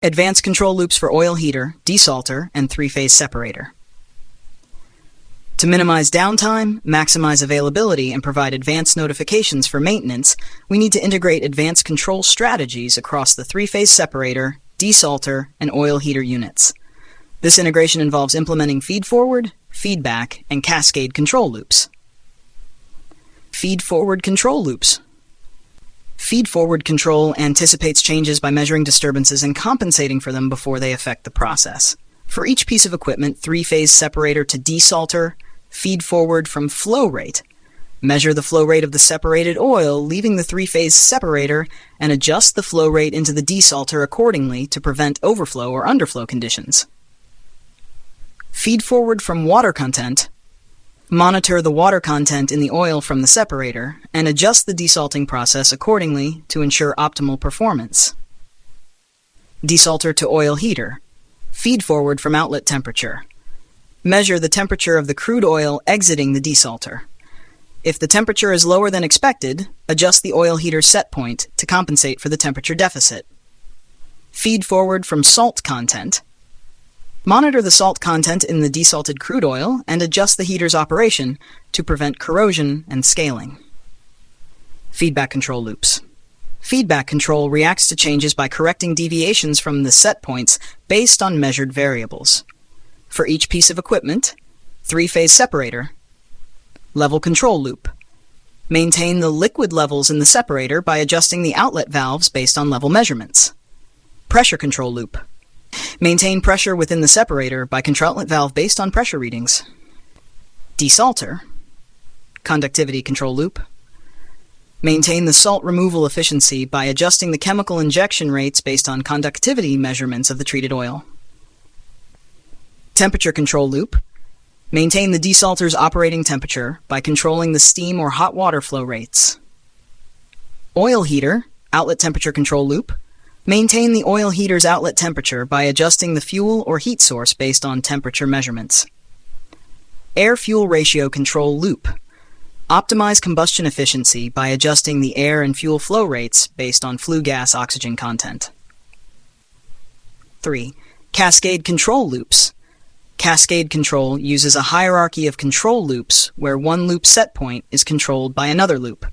Advanced control loops for oil heater, desalter, and three-phase separator. To minimize downtime, maximize availability, and provide advanced notifications for maintenance, we need to integrate advanced control strategies across the three-phase separator, desalter, and oil heater units. This integration involves implementing feed-forward, feedback, and cascade control loops. Feed-forward control loops. Feed-forward control anticipates changes by measuring disturbances and compensating for them before they affect the process. For each piece of equipment, three-phase separator to desalter, feed forward from flow rate. Measure the flow rate of the separated oil, leaving the three-phase separator, and adjust the flow rate into the desalter accordingly to prevent overflow or underflow conditions. Feed forward from water content. Monitor the water content in the oil from the separator and adjust the desalting process accordingly to ensure optimal performance. Desalter to oil heater. Feed forward from outlet temperature. Measure the temperature of the crude oil exiting the desalter. If the temperature is lower than expected, adjust the oil heater set point to compensate for the temperature deficit. Feed forward from salt content. Monitor the salt content in the desalted crude oil and adjust the heater's operation to prevent corrosion and scaling. Feedback control loops. Feedback control reacts to changes by correcting deviations from the set points based on measured variables. For each piece of equipment, three-phase separator. Level control loop. Maintain the liquid levels in the separator by adjusting the outlet valves based on level measurements. Pressure control loop. Maintain pressure within the separator by control outlet valve based on pressure readings. Desalter. Conductivity control loop. Maintain the salt removal efficiency by adjusting the chemical injection rates based on conductivity measurements of the treated oil. Temperature control loop. Maintain the desalter's operating temperature by controlling the steam or hot water flow rates. Oil heater, outlet temperature control loop. Maintain the oil heater's outlet temperature by adjusting the fuel or heat source based on temperature measurements. Air-fuel ratio control loop. Optimize combustion efficiency by adjusting the air and fuel flow rates based on flue gas oxygen content. 3. Cascade control loops. Cascade control uses a hierarchy of control loops where one loop set point is controlled by another loop.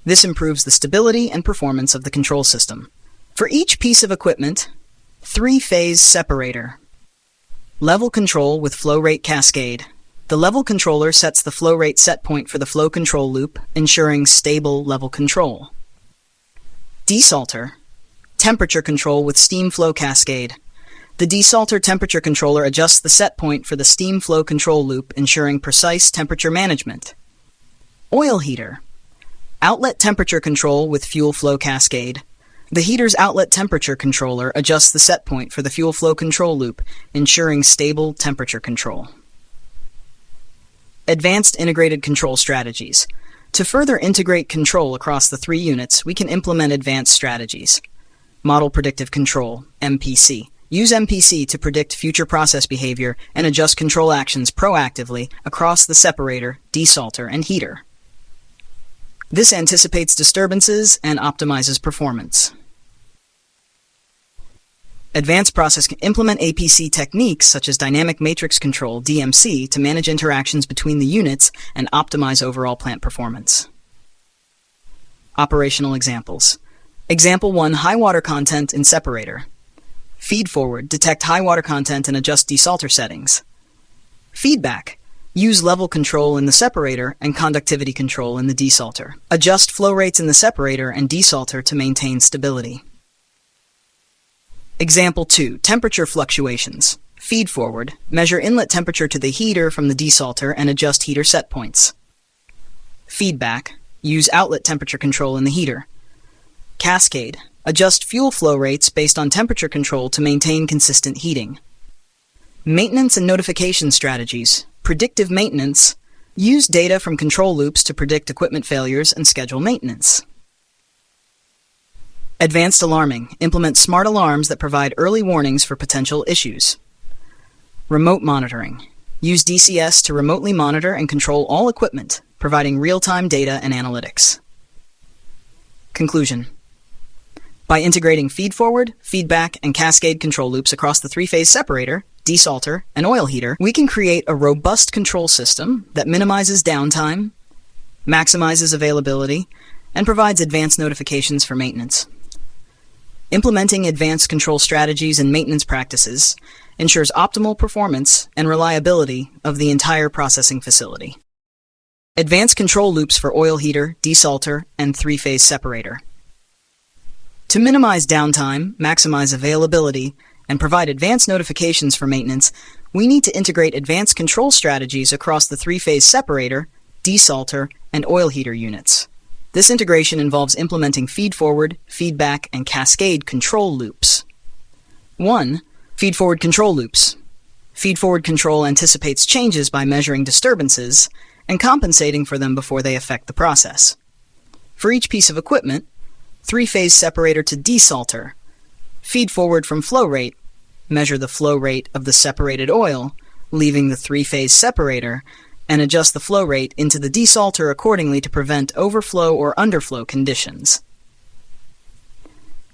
This improves the stability and performance of the control system. For each piece of equipment, three-phase separator. Level control with flow rate cascade. The level controller sets the flow rate set point for the flow control loop, ensuring stable level control. Desalter. Temperature control with steam flow cascade. The desalter temperature controller adjusts the set point for the steam flow control loop, ensuring precise temperature management. Oil heater. Outlet temperature control with fuel flow cascade. The heater's outlet temperature controller adjusts the set point for the fuel flow control loop, ensuring stable temperature control. Advanced integrated control strategies. To further integrate control across the three units, we can implement advanced strategies. Model predictive control, MPC. Use MPC to predict future process behavior and adjust control actions proactively across the separator, desalter, and heater. This anticipates disturbances and optimizes performance. Advanced process can implement APC techniques such as dynamic matrix control, DMC, to manage interactions between the units and optimize overall plant performance. Operational examples. Example 1, high water content in separator. Feed forward, detect high water content and adjust desalter settings. Feedback. Use level control in the separator and conductivity control in the desalter. Adjust flow rates in the separator and desalter to maintain stability. Example 2, temperature fluctuations. Feed forward, measure inlet temperature to the heater from the desalter and adjust heater set points. Feedback, use outlet temperature control in the heater. Cascade, adjust fuel flow rates based on temperature control to maintain consistent heating. Maintenance and notification strategies. Predictive maintenance. Use data from control loops to predict equipment failures and schedule maintenance. Advanced alarming. Implement smart alarms that provide early warnings for potential issues. Remote monitoring. Use DCS to remotely monitor and control all equipment, providing real-time data and analytics. Conclusion. By integrating feed-forward, feedback, and cascade control loops across the three-phase separator, desalter, and oil heater, we can create a robust control system that minimizes downtime, maximizes availability, and provides advanced notifications for maintenance. Implementing advanced control strategies and maintenance practices ensures optimal performance and reliability of the entire processing facility. Advanced control loops for oil heater, desalter, and three-phase separator. To minimize downtime, maximize availability, and provide advanced notifications for maintenance, we need to integrate advanced control strategies across the three-phase separator, desalter, and oil heater units. This integration involves implementing feed-forward, feedback, and cascade control loops. 1. Feed-forward control loops. Feed-forward control anticipates changes by measuring disturbances and compensating for them before they affect the process. For each piece of equipment, three-phase separator to desalter. Feed forward from flow rate. Measure the flow rate of the separated oil, leaving the three-phase separator, and adjust the flow rate into the desalter accordingly to prevent overflow or underflow conditions.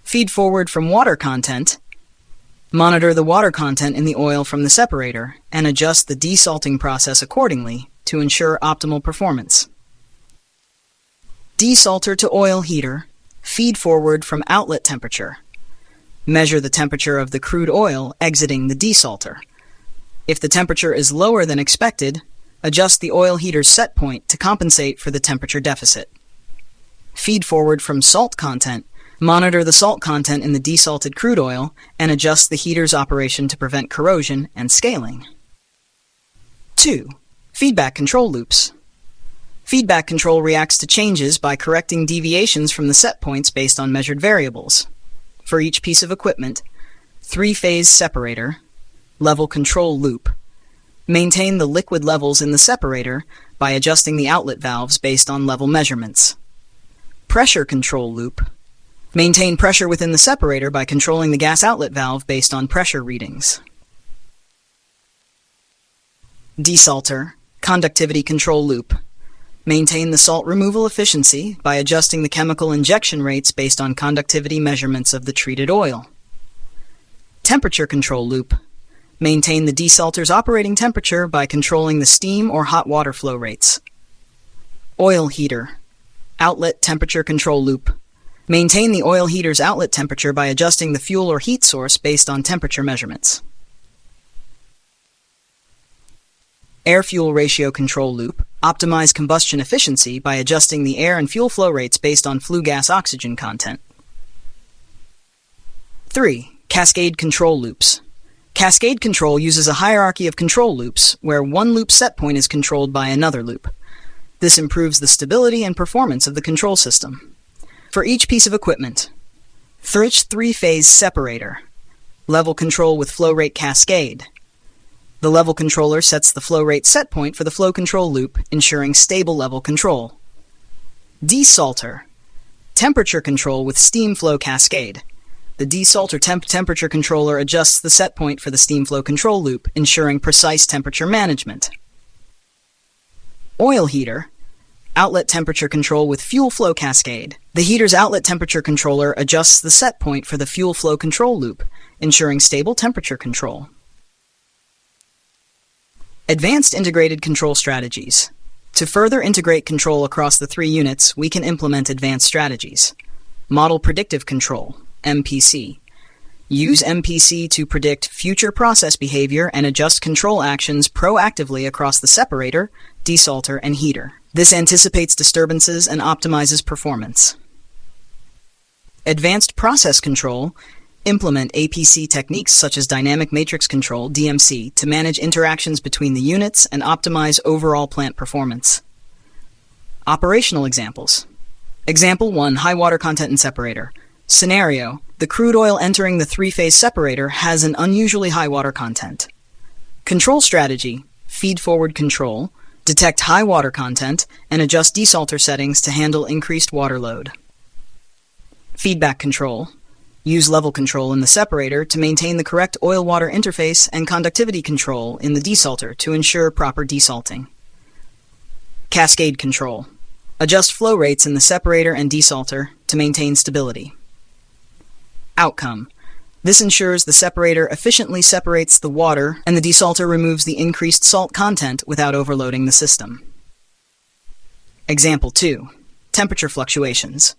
Feed forward from water content. Monitor the water content in the oil from the separator and adjust the desalting process accordingly to ensure optimal performance. Desalter to oil heater. Feed forward from outlet temperature. Measure the temperature of the crude oil exiting the desalter. If the temperature is lower than expected, adjust the oil heater's set point to compensate for the temperature deficit. Feed forward from salt content. Monitor the salt content in the desalted crude oil and adjust the heater's operation to prevent corrosion and scaling. 2. Feedback control loops. Feedback control reacts to changes by correcting deviations from the set points based on measured variables. For each piece of equipment, three-phase separator, level control loop. Maintain the liquid levels in the separator by adjusting the outlet valves based on level measurements. Pressure control loop. Maintain pressure within the separator by controlling the gas outlet valve based on pressure readings. Desalter, conductivity control loop. Maintain the salt removal efficiency by adjusting the chemical injection rates based on conductivity measurements of the treated oil. Temperature control loop. Maintain the desalter's operating temperature by controlling the steam or hot water flow rates. Oil heater. Outlet temperature control loop. Maintain the oil heater's outlet temperature by adjusting the fuel or heat source based on temperature measurements. Air-fuel ratio control loop. Optimize combustion efficiency by adjusting the air and fuel flow rates based on flue gas oxygen content. 3. Cascade control loops. Cascade control uses a hierarchy of control loops where one loop set point is controlled by another loop. This improves the stability and performance of the control system. For each piece of equipment, first three-phase separator, level control with flow rate cascade. The level controller sets the flow rate set point for the flow control loop, ensuring stable level control. Desalter, temperature control with steam flow cascade. The desalter temperature controller adjusts the set point for the steam flow control loop, ensuring precise temperature management. Oil heater, outlet temperature control with fuel flow cascade. The heater's outlet temperature controller adjusts the set point for the fuel flow control loop, ensuring stable temperature control. Advanced integrated control strategies. To further integrate control across the three units, we can implement advanced strategies. Model predictive control, MPC. Use MPC to predict future process behavior and adjust control actions proactively across the separator, desalter, and heater. This anticipates disturbances and optimizes performance. Advanced process control. Implement APC techniques such as dynamic matrix control, DMC, to manage interactions between the units and optimize overall plant performance. Operational examples. Example 1, high water content in separator. Scenario, the crude oil entering the three-phase separator has an unusually high water content. Control strategy, feed-forward control, detect high water content, and adjust desalter settings to handle increased water load. Feedback control. Use level control in the separator to maintain the correct oil-water interface and conductivity control in the desalter to ensure proper desalting. Cascade control. Adjust flow rates in the separator and desalter to maintain stability. Outcome. This ensures the separator efficiently separates the water and the desalter removes the increased salt content without overloading the system. Example 2. Temperature fluctuations.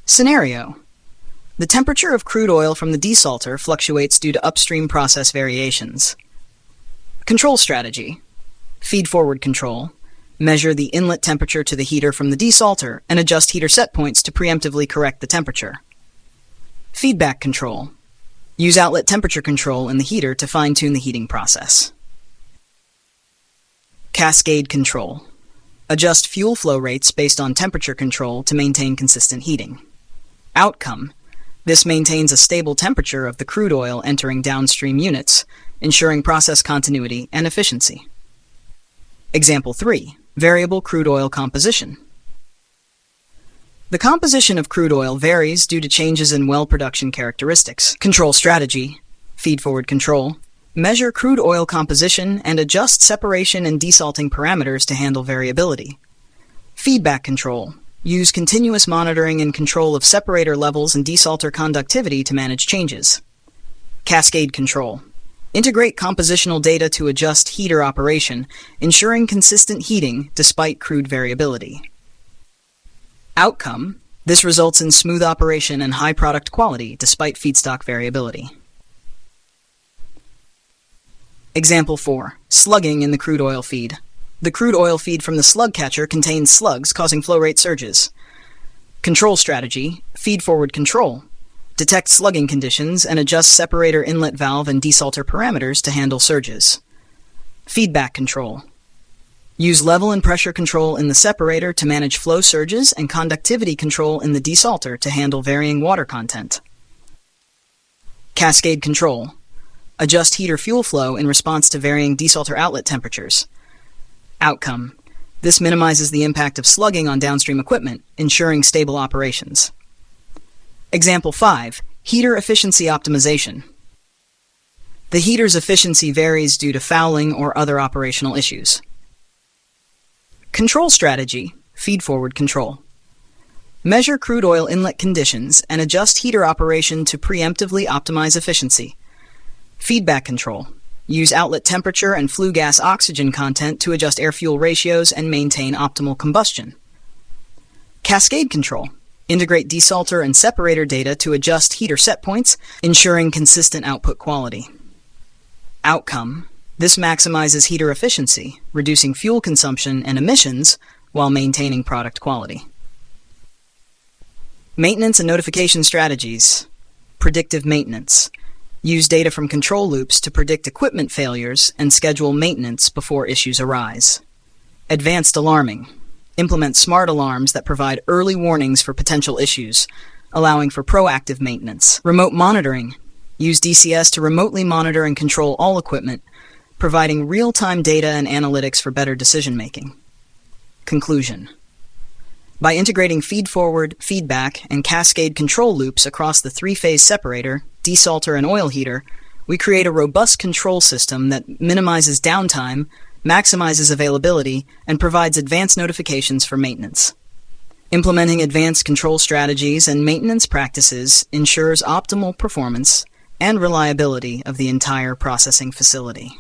Scenario. The temperature of crude oil from the desalter fluctuates due to upstream process variations. Control strategy. Feed-forward control. Measure the inlet temperature to the heater from the desalter and adjust heater set points to preemptively correct the temperature. Feedback control. Use outlet temperature control in the heater to fine-tune the heating process. Cascade control. Adjust fuel flow rates based on temperature control to maintain consistent heating. Outcome. This maintains a stable temperature of the crude oil entering downstream units, ensuring process continuity and efficiency. Example 3. Variable crude oil composition. The composition of crude oil varies due to changes in well production characteristics. Control strategy. Feed-forward control. Measure crude oil composition and adjust separation and desalting parameters to handle variability. Feedback control. Use continuous monitoring and control of separator levels and desalter conductivity to manage changes. Cascade control. Integrate compositional data to adjust heater operation, ensuring consistent heating despite crude variability. Outcome. This results in smooth operation and high product quality despite feedstock variability. Example 4. Slugging in the crude oil feed. The crude oil feed from the slug catcher contains slugs causing flow rate surges. Control strategy. Feed-forward control. Detect slugging conditions and adjust separator inlet valve and desalter parameters to handle surges. Feedback control. Use level and pressure control in the separator to manage flow surges and conductivity control in the desalter to handle varying water content. Cascade control. Adjust heater fuel flow in response to varying desalter outlet temperatures. Outcome. This minimizes the impact of slugging on downstream equipment, ensuring stable operations. Example 5. Heater efficiency optimization. The heater's efficiency varies due to fouling or other operational issues. Control strategy. Feed-forward control. Measure crude oil inlet conditions and adjust heater operation to preemptively optimize efficiency. Feedback control. Use outlet temperature and flue gas oxygen content to adjust air-fuel ratios and maintain optimal combustion. Cascade control. Integrate desalter and separator data to adjust heater set points, ensuring consistent output quality. Outcome. This maximizes heater efficiency, reducing fuel consumption and emissions while maintaining product quality. Maintenance and notification strategies. Predictive maintenance. Use data from control loops to predict equipment failures and schedule maintenance before issues arise. Advanced alarming. Implement smart alarms that provide early warnings for potential issues, allowing for proactive maintenance. Remote monitoring. Use DCS to remotely monitor and control all equipment, providing real-time data and analytics for better decision-making. Conclusion. By integrating feed-forward, feedback, and cascade control loops across the three-phase separator, desalter, and oil heater, we create a robust control system that minimizes downtime, maximizes availability, and provides advanced notifications for maintenance. Implementing advanced control strategies and maintenance practices ensures optimal performance and reliability of the entire processing facility.